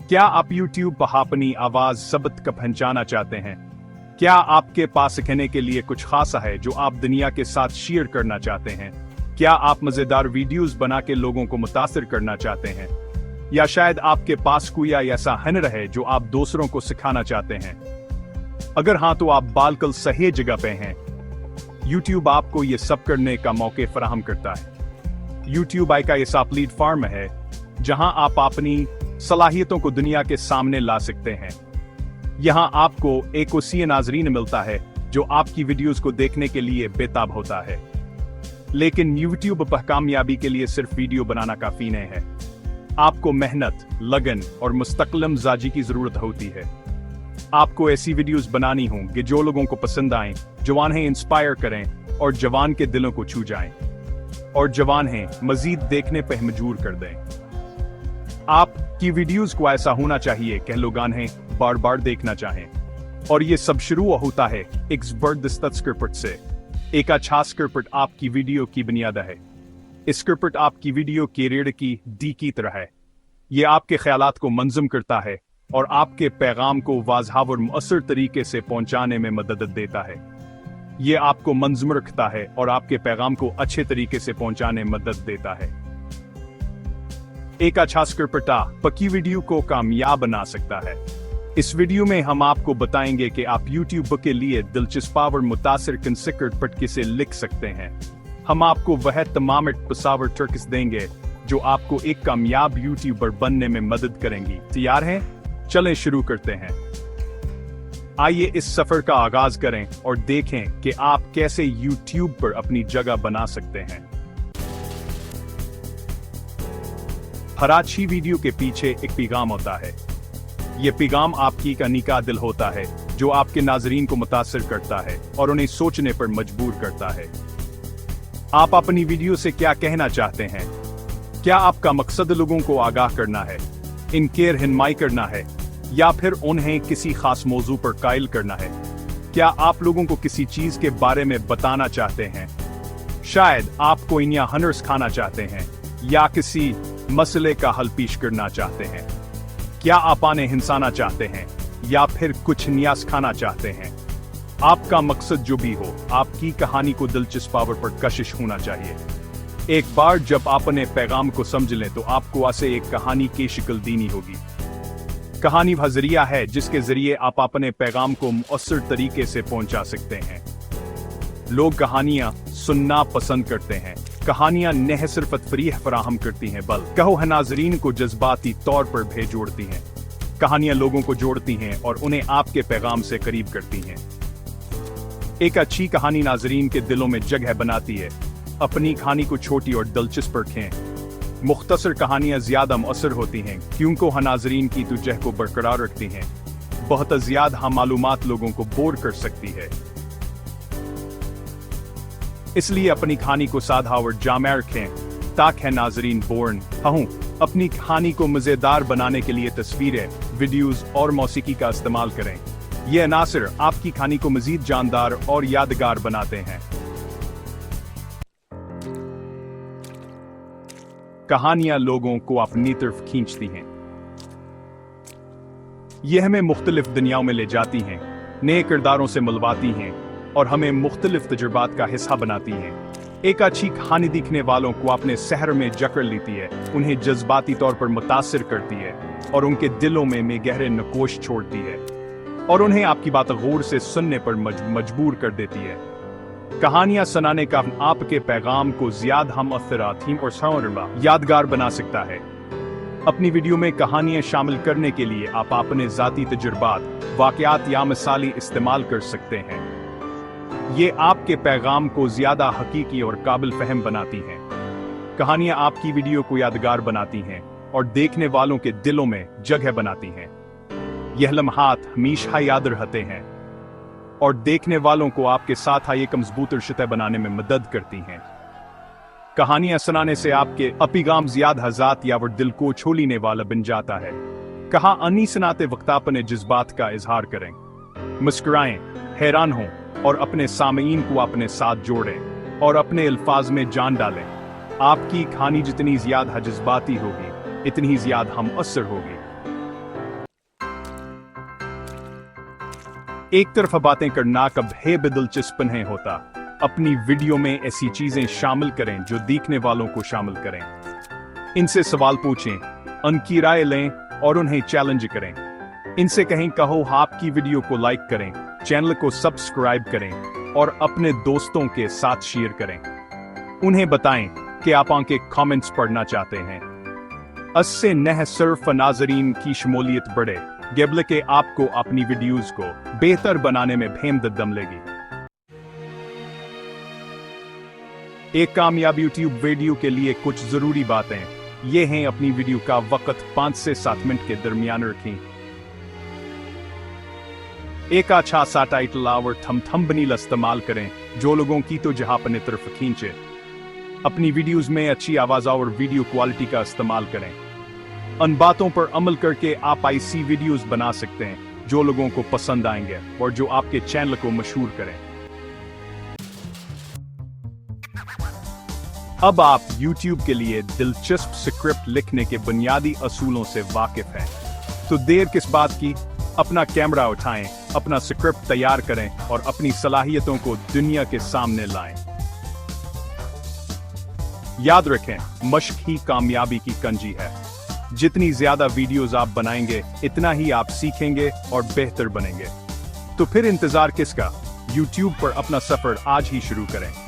क्या आप YouTube पर अपनी आवाज सबत का पहचाना चाहते हैं? क्या आपके पास कहने के लिए कुछ खासा है जो आप दुनिया के साथ शेयर करना चाहते हैं? क्या आप मजेदार वीडियोस बना के लोगों को मुतासिर करना चाहते हैं? या शायद आपके पास कोई ऐसा हुनर है जो आप दूसरों को सिखाना चाहते हैं? अगर हाँ, तो आप बिल्कुल सही जगह पे हैं। YouTube आपको ये सब करने का मौके फराहम करता है। YouTube एक ऐसा प्लेटफॉर्म है जहां आप अपनी सलाहियतों को दुनिया के सामने ला सकते हैं। यहां आपको एक वसीय नाज़रीन मिलता है जो आपकी वीडियोस को देखने के लिए बेताब होता है। लेकिन YouTube पर कामयाबी के लिए सिर्फ वीडियो बनाना काफी नहीं है। आपको मेहनत, लगन और मुस्तकिल मिजाजी की जरूरत होती है। आपको ऐसी वीडियोस बनानी होंगी जो लोगों को पसंद आएं, जवान है इंस्पायर करें और जवान के दिलों को छू जाएं, और जवान है मजीद देखने पर मजबूर कर दें। आपकी वीडियोस को ऐसा होना चाहिए कि लोग उन्हें बार बार देखना चाहें। और ये सब शुरू होता है एक जबरदस्त स्क्रिप्ट से। एक अच्छा स्क्रिप्ट आपकी वीडियो की बुनियाद है। स्क्रिप्ट आपकी वीडियो की रीढ़ की डी की तरह है। ये आपके ख्यालात को मंजूम करता है और आपके पैगाम को वाज़ह और मुअस्सर तरीके से पहुंचाने में मदद देता है। ये आपको मंजूम रखता है और आपके पैगाम को अच्छे तरीके से पहुंचाने में मदद देता है। एक अच्छा स्क्रिप्ट पक्की वीडियो को कामयाब बना सकता है। इस वीडियो में हम आपको बताएंगे कि आप YouTube के लिए दिलचस्प और मुतासिर स्क्रिप्ट किसे लिख सकते हैं। हम आपको वह तमाम पेशेवर ट्रिक्स देंगे जो आपको एक कामयाब यूट्यूबर बनने में मदद करेंगी। तैयार हैं? चलें शुरू करते हैं। आइए इस सफर का आगाज करें और देखें कि आप कैसे YouTube पर अपनी जगह बना सकते हैं। हर अच्छी वीडियो के पीछे एक पैगाम होता है। ये पैगाम आपकी कहानी का दिल होता है जो आपके नाजरीन को मुतासिर करता है और उन्हें सोचने पर मजबूर करता है। आप अपनी वीडियो से क्या कहना चाहते हैं? क्या आपका मकसद लोगों को आगाह करना है, इनकी रहनुमाई करना है, या फिर उन्हें किसी खास मौजू पर कायल करना है? क्या आप लोगों को किसी चीज के बारे में बताना चाहते हैं? शायद आप कोई नया हुनर सिखाना चाहते हैं या किसी मसले का हल पेश करना चाहते हैं। क्या आप आने हिंसाना चाहते हैं या फिर कुछ नया सिखाना चाहते हैं? आपका मकसद जो भी हो, आपकी कहानी को दिलचस्प पर कशिश होना चाहिए। एक बार जब आप अपने पैगाम को समझ लें तो आपको ऐसे एक कहानी की शक्ल देनी होगी। कहानी वह जरिया है जिसके जरिए आप अपने पैगाम को मुअस्सर तरीके से पहुंचा सकते हैं। लोग कहानियां सुनना पसंद करते हैं। कहानियां न सिर्फ तफरीह फराहम करती हैं बल्कि कहो नाजरीन को जज्बाती तौर पर भी जोड़ती हैं। कहानियां लोगों को जोड़ती हैं और उन्हें आपके पैगाम से करीब करती हैं। एक अच्छी कहानी नाजरीन के दिलों में जगह बनाती है। अपनी कहानी को छोटी और दिलचस्प रखें। मुख्तसर कहानियां ज्यादा मुअस्सर होती हैं क्योंकि वह नाजरीन की तवज्जो को बरकरार रखती हैं। बहुत ज्यादा मालूमात लोगों को बोर कर सकती है। इसलिए अपनी कहानी को सादा और जामे रखें ताकि नाजरीन बोर न हों। अपनी कहानी को मजेदार बनाने के लिए तस्वीरें, वीडियोस और मौसीकी का इस्तेमाल करें। ये अनासर आपकी कहानी को मजीद जानदार और यादगार बनाते हैं। कहानियां लोगों को अपनी तरफ खींचती हैं। ये हमें मुख्तलिफ दुनियाओं में ले जाती हैं, नए किरदारों से मिलवाती हैं और हमें मुख्तलिफ तजुर्बात का हिस्सा बनाती हैं। एक अच्छी कहानी दिखने वालों को अपने सहर में जकड़ लेती है, उन्हें जज्बाती तौर पर मुतासिर करती है और उनके दिलों में गहरे नकोश छोड़ती है और उन्हें आपकी बात गौर से सुनने पर मजबूर कर देती है। कहानियां सुनाने का आपके पैगाम को ज्यादा मुअस्सर और यादगार बना सकता है। अपनी वीडियो में कहानियां शामिल करने के लिए आप अपने जाती तजुर्बात, वाकयात या मिसालें इस्तेमाल कर सकते हैं। ये आपके पैगाम को ज्यादा हकीकी और काबिल फहम बनाती हैं। कहानियां आपकी वीडियो को यादगार बनाती हैं और देखने वालों के दिलों में जगह बनाती हैं। यह लम्हात हमेशा याद रहते हैं और देखने वालों को आपके साथ एक मजबूत रिश्ता बनाने में मदद करती हैं। कहानियां सुनाने से आपके पैगाम ज्यादा ज़ात या दिल को छू लेने वाला बन जाता है। कहानी सुनाते वक्त अपने जज्बात का इजहार करें, मुस्कुराएं, हैरान हों और अपने सामीन को अपने साथ जोड़ें और अपने अल्फाज में जान डालें। आपकी कहानी जितनी ज्यादा जज्बाती होगी, इतनी ज्यादा मुअस्सर होगी। एक तरफा बातें करना कभी भी दिलचस्प नहीं होता। अपनी वीडियो में ऐसी चीजें शामिल करें जो देखने वालों को शामिल करें। इनसे सवाल पूछें, उनकी राय लें और उन्हें चैलेंज करें। इनसे कहें कहो आपकी वीडियो को लाइक करें, चैनल को सब्सक्राइब करें और अपने दोस्तों के साथ शेयर करें। उन्हें बताएं कि आप उनके कमेंट्स पढ़ना चाहते हैं। इससे न सिर्फ नाजरीन की शमूलियत बढ़े बल्कि आपको अपनी वीडियोस को बेहतर बनाने में भी मिलेगी। एक कामयाब YouTube वीडियो के लिए कुछ जरूरी बातें ये हैं। अपनी वीडियो का वक्त 5 से 7 मिनट के दरमियान रखें। एक अच्छा सा टाइटल और थंबनेल इस्तेमाल करें जो लोगों की तो जहां अपने तरफ खींचे। अपनी वीडियोस में अच्छी आवाज और वीडियो क्वालिटी का इस्तेमाल करें। उन बातों पर अमल करके आप ऐसी वीडियोस बना सकते हैं जो लोगों को पसंद आएंगे और जो आपके चैनल को मशहूर करें। अब आप YouTube के लिए दिलचस्प स्क्रिप्ट लिखने के बुनियादी असूलों से वाकिफ हैं, तो देर किस बात की, अपना कैमरा उठाएं, अपना स्क्रिप्ट तैयार करें और अपनी सलाहियतों को दुनिया के सामने लाएं। याद रखें, मशक ही कामयाबी की कुंजी है। जितनी ज्यादा वीडियोस आप बनाएंगे इतना ही आप सीखेंगे और बेहतर बनेंगे। तो फिर इंतजार किसका? YouTube पर अपना सफर आज ही शुरू करें।